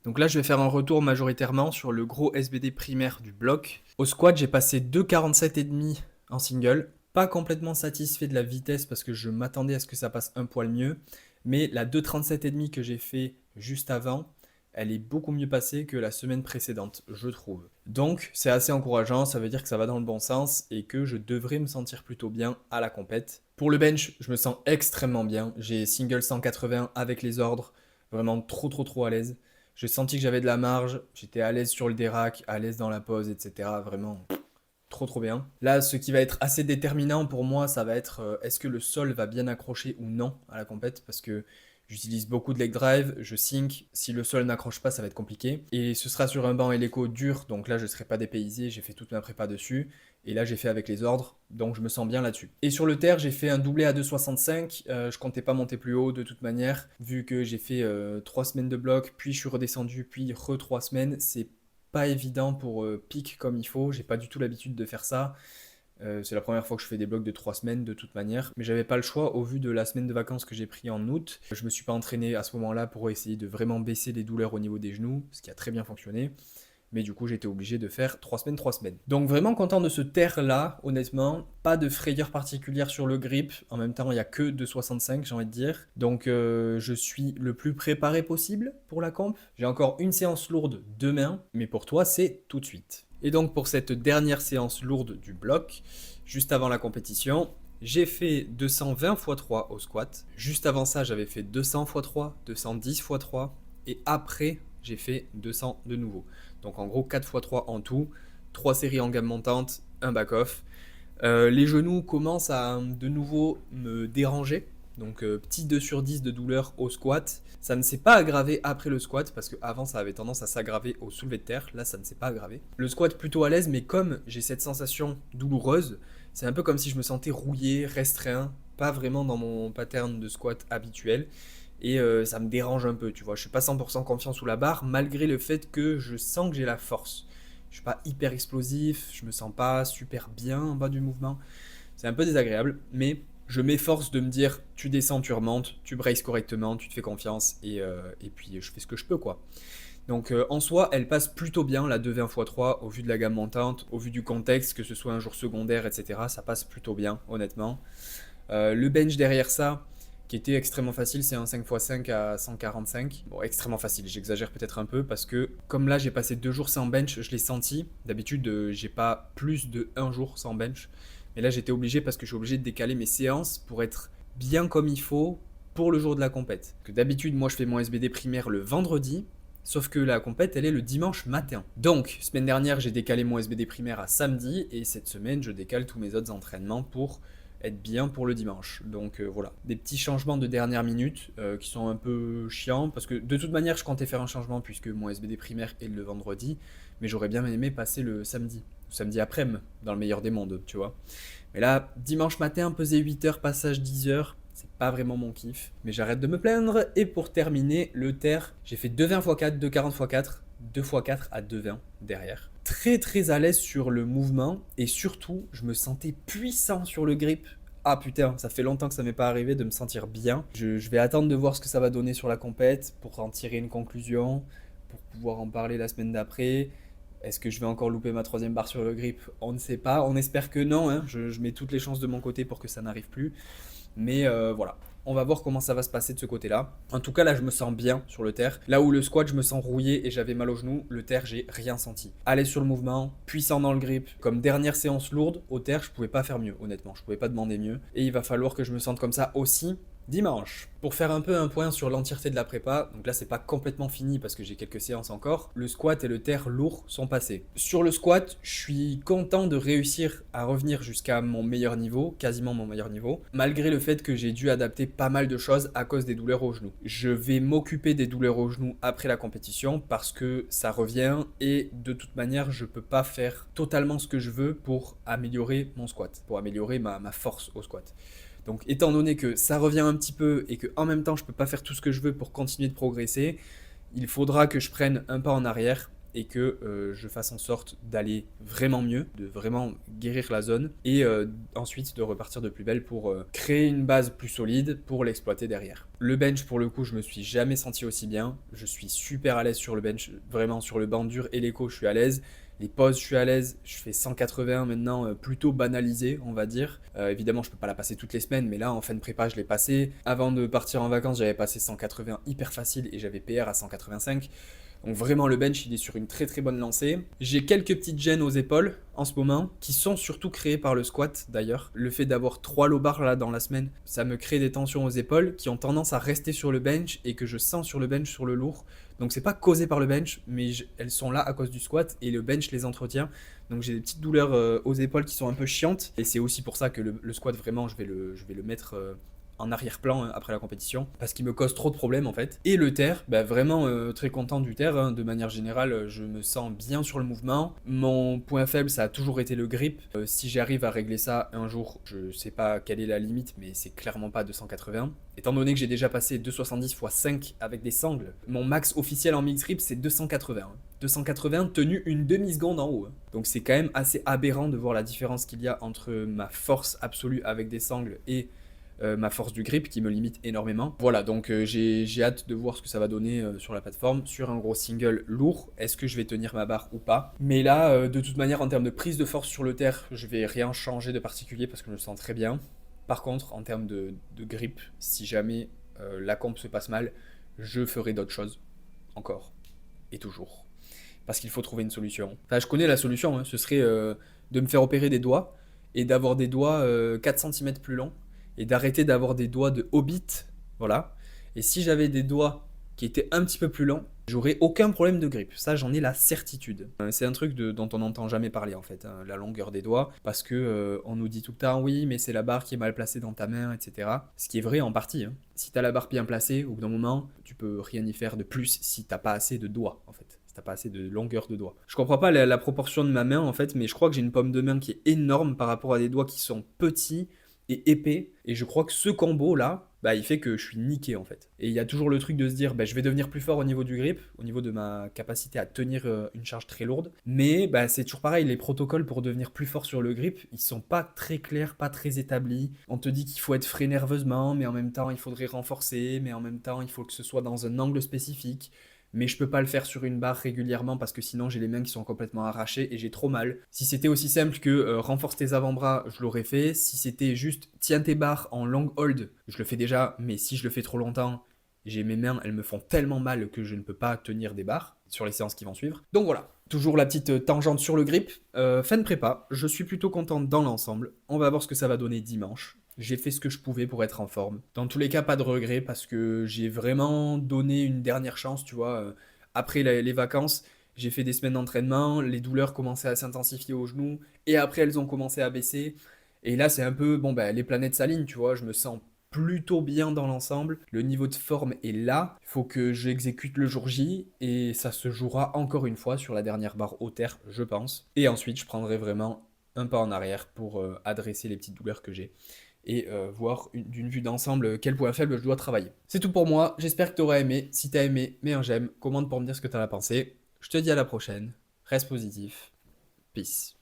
Donc là, je vais faire un retour majoritairement sur le gros SBD primaire du bloc. Au squat, j'ai passé 2,47,5 en single. Pas complètement satisfait de la vitesse parce que je m'attendais à ce que ça passe un poil mieux. Mais la 2,37,5 que j'ai fait juste avant, elle est beaucoup mieux passée que la semaine précédente, je trouve. Donc, c'est assez encourageant, ça veut dire que ça va dans le bon sens et que je devrais me sentir plutôt bien à la compète. Pour le bench, je me sens extrêmement bien. J'ai single 180 avec les ordres, vraiment trop à l'aise. J'ai senti que j'avais de la marge, j'étais à l'aise sur le dérac, à l'aise dans la pose, etc. Vraiment trop bien. Là, ce qui va être assez déterminant pour moi, ça va être est-ce que le sol va bien accrocher ou non à la compète, parce que j'utilise beaucoup de leg drive, je sink, si le sol n'accroche pas, ça va être compliqué. Et ce sera sur un banc hélico dur, donc là je ne serai pas dépaysé, j'ai fait toute ma prépa dessus. Et là j'ai fait avec les ordres, donc je me sens bien là-dessus. Et sur le terre, j'ai fait un doublé à 2,65, je comptais pas monter plus haut de toute manière, vu que j'ai fait 3 semaines de bloc, puis je suis redescendu, puis 3 semaines, c'est pas évident pour pique comme il faut, j'ai pas du tout l'habitude de faire ça. C'est la première fois que je fais des blocs de 3 semaines de toute manière, mais j'avais pas le choix au vu de la semaine de vacances que j'ai pris en août. Je me suis pas entraîné à ce moment-là pour essayer de vraiment baisser les douleurs au niveau des genoux, ce qui a très bien fonctionné. Mais du coup, j'étais obligé de faire 3 semaines, 3 semaines. Donc vraiment content de ce terre-là, honnêtement. Pas de frayeur particulière sur le grip. En même temps, il n'y a que 2,65, j'ai envie de dire. Donc je suis le plus préparé possible pour la comp. J'ai encore une séance lourde demain, mais pour toi, c'est tout de suite. Et donc pour cette dernière séance lourde du bloc, juste avant la compétition, j'ai fait 220 x 3 au squat. Juste avant ça, j'avais fait 200 x 3, 210 x 3. Et après, j'ai fait 200 de nouveau. Donc en gros 4 x 3 en tout, 3 séries en gamme montante, un back-off. Les genoux commencent à de nouveau me déranger. Donc petit 2 sur 10 de douleur au squat. Ça ne s'est pas aggravé après le squat parce qu'avant ça avait tendance à s'aggraver au soulevé de terre. Là ça ne s'est pas aggravé. Le squat plutôt à l'aise, mais comme j'ai cette sensation douloureuse, c'est un peu comme si je me sentais rouillé, restreint, pas vraiment dans mon pattern de squat habituel. Et ça me dérange un peu, tu vois. Je suis pas 100% confiant sous la barre, malgré le fait que je sens que j'ai la force. Je suis pas hyper explosif, je me sens pas super bien en bas du mouvement. C'est un peu désagréable, mais je m'efforce de me dire tu descends, tu remontes, tu braces correctement, tu te fais confiance et puis je fais ce que je peux quoi. Donc en soi, elle passe plutôt bien la 220 x 3 au vu de la gamme montante, au vu du contexte, que ce soit un jour secondaire, etc. Ça passe plutôt bien, honnêtement. Le bench derrière ça, qui était extrêmement facile, c'est un 5x5 à 145. Bon, extrêmement facile, j'exagère peut-être un peu parce que comme là j'ai passé 2 jours sans bench, je l'ai senti. D'habitude, j'ai pas plus de 1 jour sans bench. Mais là j'étais obligé parce que je suis obligé de décaler mes séances pour être bien comme il faut pour le jour de la compète. Que d'habitude, moi je fais mon SBD primaire le vendredi. Sauf que la compète, elle est le dimanche matin. Donc, semaine dernière, j'ai décalé mon SBD primaire à samedi. Et cette semaine, je décale tous mes autres entraînements pour être bien pour le dimanche. Donc voilà, des petits changements de dernière minute qui sont un peu chiants parce que de toute manière je comptais faire un changement puisque mon SBD primaire est le vendredi, mais j'aurais bien aimé passer le samedi après-midi, dans le meilleur des mondes, tu vois. Mais là, dimanche matin, peser 8 heures, passage 10 heures, c'est pas vraiment mon kiff. Mais j'arrête de me plaindre. Et pour terminer, le terre, j'ai fait 2,20 x 4, 2,40 x 4, 2 x 4 à 2,20 derrière. Très à l'aise sur le mouvement et surtout, je me sentais puissant sur le grip. Ah putain, ça fait longtemps que ça m'est pas arrivé de me sentir bien. Je vais attendre de voir ce que ça va donner sur la compète pour en tirer une conclusion, pour pouvoir en parler la semaine d'après. Est-ce que je vais encore louper ma troisième barre sur le grip? On ne sait pas. On espère que non, hein. Je mets toutes les chances de mon côté pour que ça n'arrive plus. Mais voilà, on va voir comment ça va se passer de ce côté-là. En tout cas, là, je me sens bien sur le terre. Là où le squat, je me sens rouillé et j'avais mal au genou, le terre, j'ai rien senti. Allez sur le mouvement, puissant dans le grip. Comme dernière séance lourde, au terre, je pouvais pas faire mieux, honnêtement. Je pouvais pas demander mieux. Et il va falloir que je me sente comme ça aussi dimanche. Pour faire un peu un point sur l'entièreté de la prépa, donc là c'est pas complètement fini parce que j'ai quelques séances encore, le squat et le terre lourd sont passés. Sur le squat, je suis content de réussir à revenir jusqu'à mon meilleur niveau, quasiment mon meilleur niveau, malgré le fait que j'ai dû adapter pas mal de choses à cause des douleurs au genou. Je vais m'occuper des douleurs au genou après la compétition parce que ça revient et de toute manière je peux pas faire totalement ce que je veux pour améliorer mon squat, pour améliorer ma force au squat. Donc étant donné que ça revient un petit peu et que en même temps je peux pas faire tout ce que je veux pour continuer de progresser, il faudra que je prenne un pas en arrière et que je fasse en sorte d'aller vraiment mieux, de vraiment guérir la zone et ensuite de repartir de plus belle pour créer une base plus solide pour l'exploiter derrière. Le bench, pour le coup, je me suis jamais senti aussi bien. Je suis super à l'aise sur le bench, vraiment sur le banc dur et l'écho, je suis à l'aise. Les pauses, je suis à l'aise. Je fais 180 maintenant, plutôt banalisé, on va dire. Évidemment, je peux pas la passer toutes les semaines, mais là, en fin de prépa, je l'ai passé. Avant de partir en vacances, j'avais passé 180 hyper facile et j'avais PR à 185. Donc vraiment, le bench, il est sur une très très bonne lancée. J'ai quelques petites gênes aux épaules en ce moment, qui sont surtout créées par le squat d'ailleurs. Le fait d'avoir 3 low bars là dans la semaine, ça me crée des tensions aux épaules qui ont tendance à rester sur le bench et que je sens sur le bench sur le lourd. Donc c'est pas causé par le bench, mais elles sont là à cause du squat et le bench les entretient. Donc j'ai des petites douleurs aux épaules qui sont un peu chiantes. Et c'est aussi pour ça que le squat, vraiment, je vais le mettre en arrière-plan après la compétition, parce qu'il me cause trop de problèmes en fait. Et le terre, bah, vraiment très content du terre, hein. De manière générale, je me sens bien sur le mouvement. Mon point faible, ça a toujours été le grip. Si j'arrive à régler ça un jour, je sais pas quelle est la limite, mais c'est clairement pas 280. Étant donné que j'ai déjà passé 270 x 5 avec des sangles, mon max officiel en mixed grip c'est 280. 280 tenu une demi-seconde en haut. Donc c'est quand même assez aberrant de voir la différence qu'il y a entre ma force absolue avec des sangles et ma force du grip qui me limite énormément. Voilà, donc j'ai hâte de voir ce que ça va donner sur la plateforme, sur un gros single lourd. Est-ce que je vais tenir ma barre ou pas? Mais là, de toute manière, en termes de prise de force sur le terre, je vais rien changer de particulier parce que je me sens très bien. Par contre, en termes de grip, si jamais la comp se passe mal, je ferai d'autres choses, encore et toujours. Parce qu'il faut trouver une solution. Enfin, je connais la solution, hein. Ce serait de me faire opérer des doigts et d'avoir des doigts 4 cm plus longs et d'arrêter d'avoir des doigts de hobbit, voilà. Et si j'avais des doigts qui étaient un petit peu plus longs, j'aurais aucun problème de grip. Ça, j'en ai la certitude. C'est un truc dont on n'entend jamais parler en fait, hein, la longueur des doigts, parce que on nous dit tout le temps oui, mais c'est la barre qui est mal placée dans ta main, etc. Ce qui est vrai en partie, hein. Si t'as la barre bien placée, au bout d'un moment, tu peux rien y faire de plus si t'as pas assez de doigts en fait. T'as pas assez de longueur de doigts. Je comprends pas la proportion de ma main en fait, mais je crois que j'ai une paume de main qui est énorme par rapport à des doigts qui sont petits et épais. Et je crois que ce combo là, bah, il fait que je suis niqué en fait. Et il y a toujours le truc de se dire, bah, je vais devenir plus fort au niveau du grip, au niveau de ma capacité à tenir une charge très lourde. Mais bah, c'est toujours pareil, les protocoles pour devenir plus fort sur le grip, ils sont pas très clairs, pas très établis. On te dit qu'il faut être frais nerveusement, mais en même temps il faudrait renforcer, mais en même temps il faut que ce soit dans un angle spécifique. Mais je peux pas le faire sur une barre régulièrement parce que sinon j'ai les mains qui sont complètement arrachées et j'ai trop mal. Si c'était aussi simple que renforce tes avant-bras, je l'aurais fait. Si c'était juste tiens tes barres en long hold, je le fais déjà, mais si je le fais trop longtemps, j'ai mes mains, elles me font tellement mal que je ne peux pas tenir des barres sur les séances qui vont suivre. Donc voilà, toujours la petite tangente sur le grip. Fin de prépa, je suis plutôt content dans l'ensemble. On va voir ce que ça va donner dimanche. J'ai fait ce que je pouvais pour être en forme. Dans tous les cas, pas de regret parce que j'ai vraiment donné une dernière chance, tu vois. Après les vacances, j'ai fait des semaines d'entraînement, les douleurs commençaient à s'intensifier aux genoux et après elles ont commencé à baisser. Et là, c'est un peu, bon, ben, les planètes s'alignent, tu vois. Je me sens plutôt bien dans l'ensemble. Le niveau de forme est là. Il faut que j'exécute le jour J et ça se jouera encore une fois sur la dernière barre hautaire, je pense. Et ensuite, je prendrai vraiment un pas en arrière pour adresser les petites douleurs que j'ai et voir d'une vue d'ensemble quel point faible je dois travailler. C'est tout pour moi, j'espère que tu auras aimé. Si tu as aimé, mets un j'aime, commente pour me dire ce que tu en as pensé. Je te dis à la prochaine, reste positif, peace.